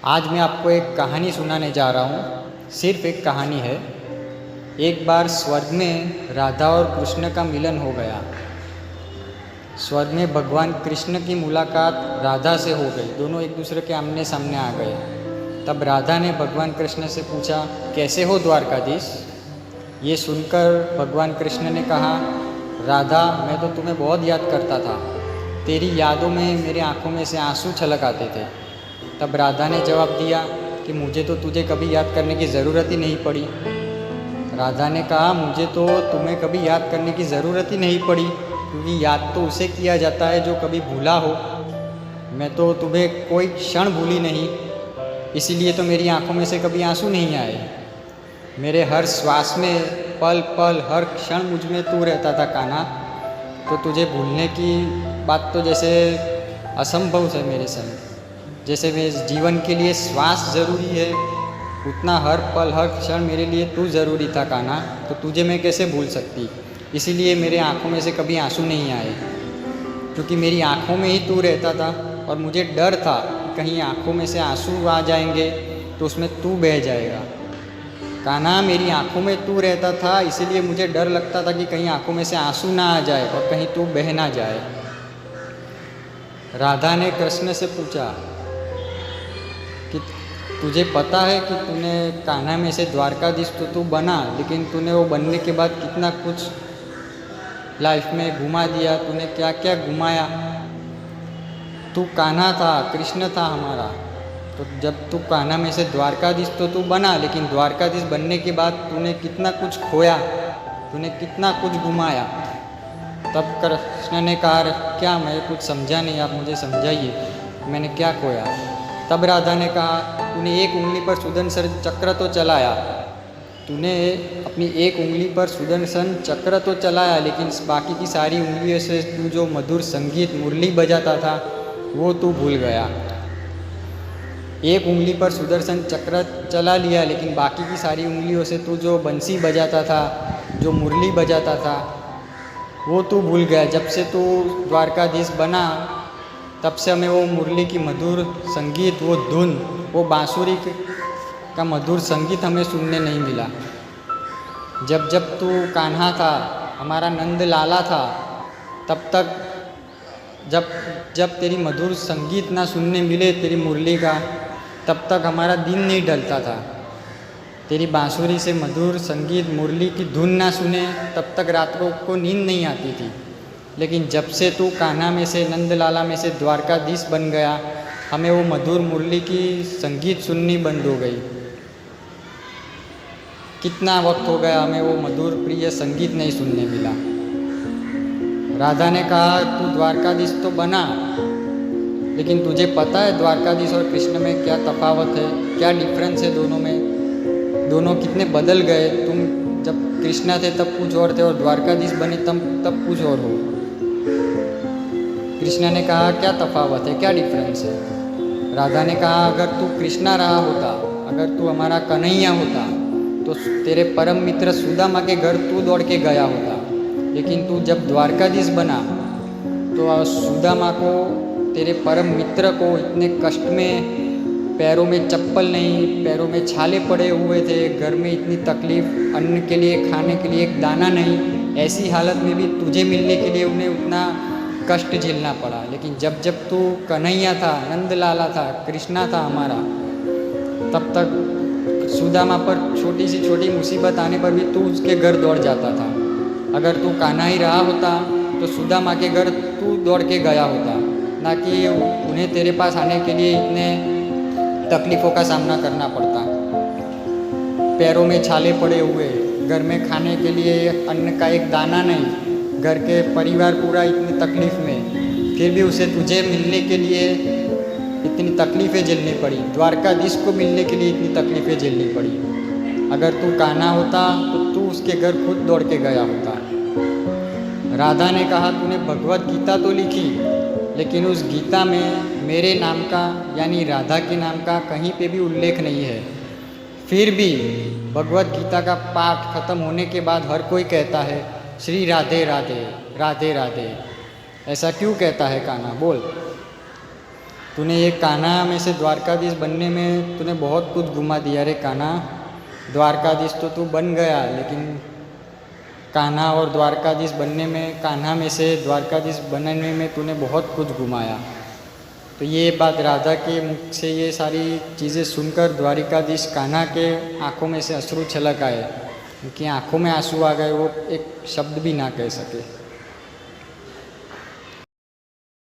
आज मैं आपको एक कहानी सुनाने जा रहा हूँ। सिर्फ एक कहानी है। एक बार स्वर्ग में राधा और कृष्ण का मिलन हो गया। स्वर्ग में भगवान कृष्ण की मुलाकात राधा से हो गई। दोनों एक दूसरे के आमने सामने आ गए। तब राधा ने भगवान कृष्ण से पूछा, कैसे हो द्वारकाधीश? ये सुनकर भगवान कृष्ण ने कहा, राधा, मैं तो तुम्हें बहुत याद करता था। तेरी यादों में मेरी आंखों में से आंसू छलक आते थे। तब राधा ने जवाब दिया कि मुझे तो तुझे कभी याद करने की ज़रूरत ही नहीं पड़ी। राधा ने कहा, मुझे तो तुम्हें कभी याद करने की ज़रूरत ही नहीं पड़ी, क्योंकि याद तो उसे किया जाता है जो कभी भूला हो। मैं तो तुम्हें कोई क्षण भूली नहीं, इसीलिए तो मेरी आंखों में से कभी आंसू नहीं आए। मेरे हर श्वास में, पल पल, हर क्षण मुझ में तू रहता था कान्हा। तो तुझे भूलने की बात तो जैसे असंभव है मेरे संग। जैसे मेरे जीवन के लिए श्वास ज़रूरी है, उतना हर पल हर क्षण मेरे लिए तू ज़रूरी था कान्हा। तो तुझे मैं कैसे भूल सकती? इसीलिए मेरे आँखों में से कभी आंसू नहीं आए, क्योंकि मेरी आँखों में ही तू रहता था। और मुझे डर था कि कहीं आँखों में से आंसू आ जाएंगे तो उसमें तू बह जाएगा। कान्हा, मेरी आँखों में तू रहता था, इसीलिए मुझे डर लगता था कि कहीं आँखों में से आंसू ना आ जाए और कहीं तू बह ना जाए। राधा ने कृष्ण से पूछा कि तुझे पता है कि तूने कान्हा में से द्वारकाधीश तो तू बना, लेकिन तूने वो बनने के बाद कितना कुछ लाइफ में घुमा दिया। तूने क्या क्या घुमाया। तू कान्हा था, कृष्ण था हमारा। तो जब तू कान्हा में से द्वारकाधीश तो तू बना, लेकिन द्वारकाधीश बनने के बाद तूने कितना कुछ खोया, तूने कितना कुछ घुमाया। तब कृष्ण ने कहा, क्या मैं कुछ समझा नहीं, आप मुझे समझाइए, मैंने क्या खोया? तब राधा ने कहा, तूने एक उंगली पर सुदर्शन चक्र तो चलाया। तूने अपनी एक उंगली पर सुदर्शन चक्र तो चलाया, लेकिन बाकी की सारी उंगलियों से तू जो मधुर संगीत मुरली बजाता था वो तू भूल गया। एक उंगली पर सुदर्शन चक्र चला लिया, लेकिन बाकी की सारी उंगलियों से तू जो बंसी बजाता था, जो मुरली बजाता था, वो तू भूल गया। जब से तू द्वारकाधीश बना, तब से हमें वो मुरली की मधुर संगीत, वो धुन, वो बांसुरी का मधुर संगीत हमें सुनने नहीं मिला। जब जब तू कान्हा था, हमारा नंद लाला था, तब तक जब तेरी मधुर संगीत ना सुनने मिले तेरी मुरली का, तब तक हमारा दिन नहीं ढलता था। तेरी बांसुरी से मधुर संगीत, मुरली की धुन ना सुने तब तक रात को नींद नहीं आती थी। लेकिन जब से तू कान्हा में से, नंद लाला में से द्वारकाधीश बन गया, हमें वो मधुर मुरली की संगीत सुननी बंद हो गई। कितना वक्त हो गया हमें वो मधुर प्रिय संगीत नहीं सुनने मिला। राधा ने कहा, तू द्वारकाधीश तो बना, लेकिन तुझे पता है द्वारकाधीश और कृष्ण में क्या तफावत है, क्या डिफरेंस है दोनों में? दोनों कितने बदल गए। तुम जब कृष्णा थे तब कुछ और थे, और द्वारकाधीश बने तब कुछ और हो। कृष्णा ने कहा, क्या तफावत है, क्या डिफरेंस है? राधा ने कहा, अगर तू कृष्णा रहा होता, अगर तू हमारा कन्हैया होता, तो तेरे परम मित्र सुदामा के घर तू दौड़ के गया होता। लेकिन तू जब द्वारकाधीश बना तो सुदामा को, तेरे परम मित्र को, इतने कष्ट में, पैरों में चप्पल नहीं, पैरों में छाले पड़े हुए थे, घर में इतनी तकलीफ, अन्न के लिए, खाने के लिए एक दाना नहीं, ऐसी हालत में भी तुझे मिलने के लिए उन्हें उतना कष्ट झेलना पड़ा। लेकिन जब जब तू कन्हैया था, नंद लाला था, कृष्णा था हमारा, तब तक सुदामा पर छोटी सी छोटी मुसीबत आने पर भी तू उसके घर दौड़ जाता था। अगर तू कान्हा ही रहा होता तो सुदामा के घर तू दौड़ के गया होता, ना कि उन्हें तेरे पास आने के लिए इतने तकलीफ़ों का सामना करना पड़ता। पैरों में छाले पड़े हुए, घर में खाने के लिए अन्न का एक दाना नहीं, घर के परिवार पूरा इतनी तकलीफ़ में, फिर भी उसे तुझे मिलने के लिए इतनी तकलीफ़ें झेलनी पड़ी। द्वारकाधीश को मिलने के लिए इतनी तकलीफ़ें झेलनी पड़ी। अगर तू कान्हा होता तो तू उसके घर खुद दौड़ के गया होता। राधा ने कहा, तूने भगवत गीता तो लिखी, लेकिन उस गीता में मेरे नाम का, यानी राधा के नाम का कहीं पे भी उल्लेख नहीं है। फिर भी भगवत गीता का पाठ खत्म होने के बाद हर कोई कहता है, श्री राधे राधे, राधे राधे। ऐसा क्यों कहता है कान्हा, बोल? तूने ये कान्हा में से द्वारकाधीश बनने में तूने बहुत कुछ घुमा दिया रे कान्हा। द्वारकाधीश तो तू बन गया, लेकिन कान्हा और द्वारकाधीश बनने में, कान्हा में से द्वारकाधीश बनने में तूने बहुत कुछ घुमाया। तो ये बात राधा के मुख से ये सारी चीज़ें सुनकर द्वारिकाधीश कान्हा के आंखों में से अश्रु छलक आए, उनकी आंखों में आंसू आ गए, वो एक शब्द भी ना कह सके।